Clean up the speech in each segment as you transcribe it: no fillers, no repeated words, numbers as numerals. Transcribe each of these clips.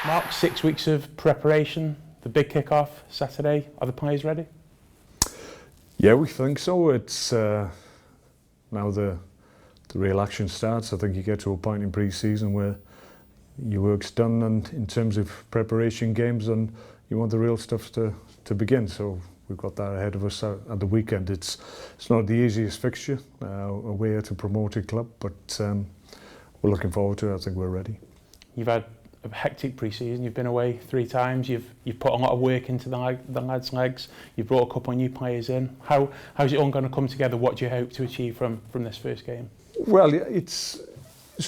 Mark, 6 weeks of preparation, the big kick-off Saturday. Are the players ready? Yeah, we think so. It's now the real action starts. I think you get to a point in pre-season where your work's done, and in terms of preparation games, and you want the real stuff to begin. So we've got that ahead of us at the weekend. It's not the easiest fixture away at a promoted club, but we're looking forward to it. I think we're ready. You've had a hectic pre-season. You've been away 3 times. You've put a lot of work into the lads' legs. You've brought a couple of new players in. How's it all going to come together? What do you hope to achieve from this first game? Well, it's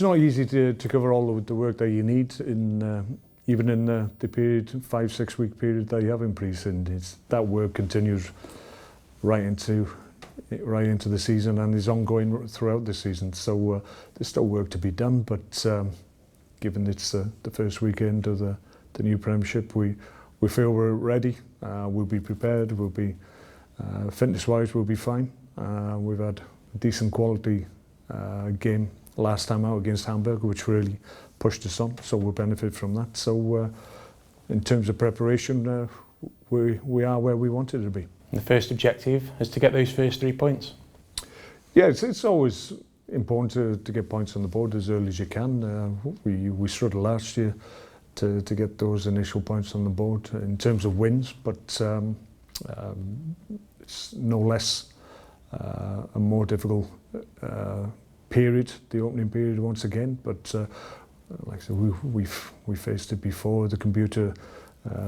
not easy to cover all of the work that you need in even in the period 5-6 week period that you have in pre-season. That work continues right into the season and is ongoing throughout the season. So there's still work to be done, but given it's the first weekend of the new Premiership, we feel we're ready. We'll be prepared. We'll be fitness-wise, we'll be fine. We've had a decent quality game last time out against Hamburg, which really pushed us on, so we'll benefit from that. So in terms of preparation, we are where we wanted to be. The first objective is to get those first 3 points. Yeah, it's always important to get points on the board as early as you can. We struggled last year to get those initial points on the board in terms of wins, but it's no less a more difficult period, the opening period once again. But like I said, we faced it before. The computer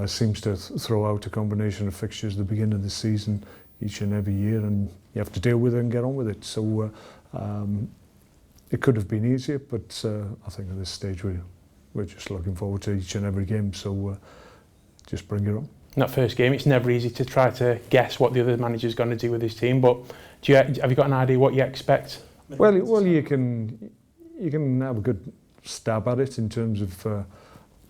seems to throw out a combination of fixtures at the beginning of the season each and every year, and you have to deal with it and get on with it. So it could have been easier, but I think at this stage we're just looking forward to each and every game. So just bring it on. In that first game, it's never easy to try to guess what the other manager's going to do with his team. But have you got an idea what you expect? Well, you can have a good stab at it in terms of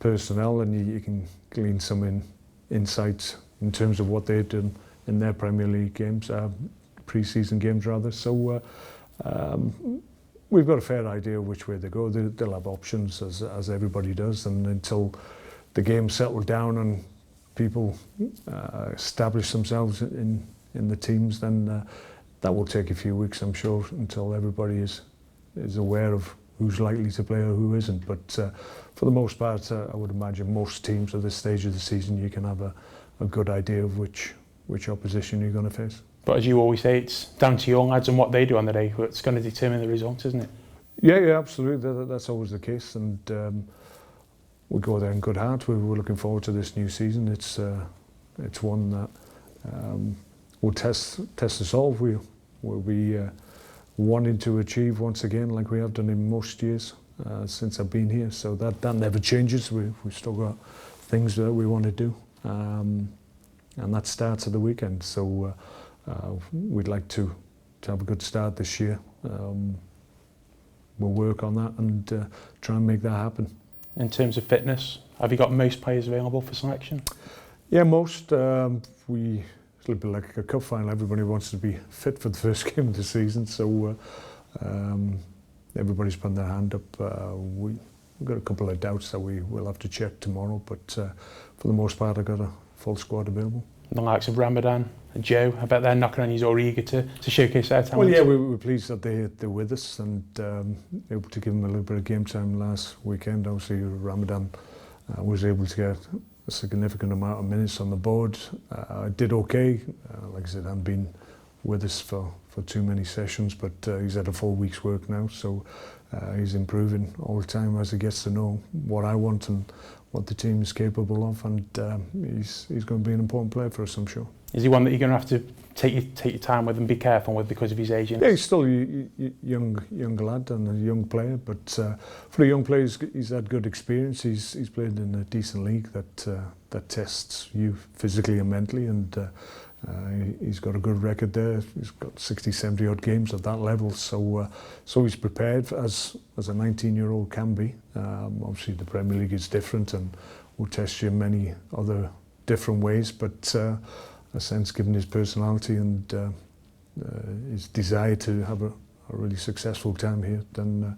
personnel, and you can glean some insights in terms of what they've done in their Premier League games, pre-season games rather. So we've got a fair idea which way they go. They'll have options as everybody does, and until the game settled down and people establish themselves in the teams, then that will take a few weeks, I'm sure, until everybody is aware of who's likely to play or who isn't. But for the most part, I would imagine most teams at this stage of the season, you can have a good idea of which opposition you're going to face. But as you always say, it's down to your lads and what they do on the day. It's going to determine the result, isn't it? Yeah, absolutely. That's always the case, and we go there in good heart. We're looking forward to this new season. It's one that will test us all. We'll be wanting to achieve once again, like we have done in most years since I've been here. So that never changes. We've still got things that we want to do, and that starts at the weekend. So we'd like to have a good start this year. We'll work on that and try and make that happen. In terms of fitness, have you got most players available for selection? Yeah, most. It's a little bit like a cup final. Everybody wants to be fit for the first game of the season, so everybody's put their hand up. We've got a couple of doubts that we will have to check tomorrow, but for the most part, I've got a full squad available. The likes of Ramadan and Joe, I bet they're knocking on you or eager to showcase their talent. Well, yeah, we're pleased that they're with us and able to give them a little bit of game time last weekend. Obviously, Ramadan was able to get a significant amount of minutes on the board. Did okay. Like I said, hadn't been with us for too many sessions, but he's had a full week's work now, so he's improving all the time as he gets to know what I want and what the team is capable of, and he's going to be an important player for us, I'm sure. Is he one that you're going to have to take your time with and be careful with because of his age? Yeah, he's still a young lad and a young player, but for a young player, he's had good experience. He's played in a decent league that tests you physically and mentally, and he's got a good record there. He's got 60, 70 odd games at that level, so he's prepared as a 19-year-old can be. Obviously, the Premier League is different and will test you in many other different ways, but a sense, given his personality and his desire to have a really successful time here, then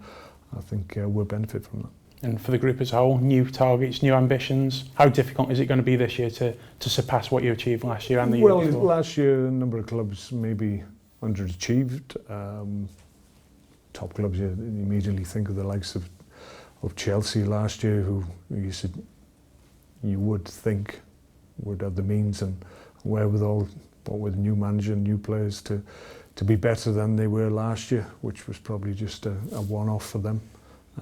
I think we'll benefit from that. And for the group as a whole, new targets, new ambitions. How difficult is it going to be this year to surpass what you achieved last year and the year before? Well, last year a number of clubs maybe underachieved. Top clubs, you immediately think of the likes of Chelsea last year, who you would think would have the means and wherewithal, but with new manager and new players, to be better than they were last year, which was probably just a one-off for them.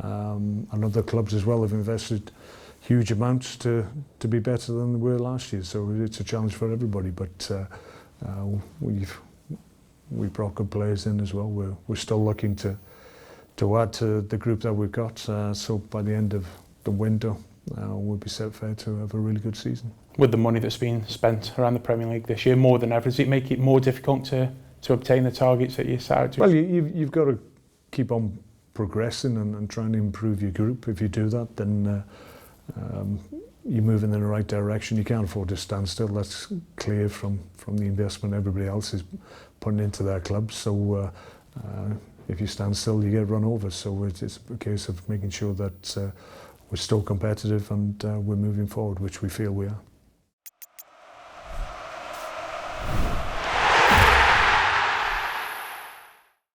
And other clubs as well have invested huge amounts to be better than they were last year. So it's a challenge for everybody. But we brought good players in as well. We're still looking to add to the group that we've got. So by the end of the window, we'll be set fair to have a really good season. With the money that's been spent around the Premier League this year, more than ever, does it make it more difficult to obtain the targets that you set out to? Well, you've got to keep on progressing and trying to improve your group. If you do that, then you move in the right direction. You can't afford to stand still. That's clear from the investment everybody else is putting into their clubs. So if you stand still, you get run over. So it's a case of making sure that we're still competitive and we're moving forward, which we feel we are.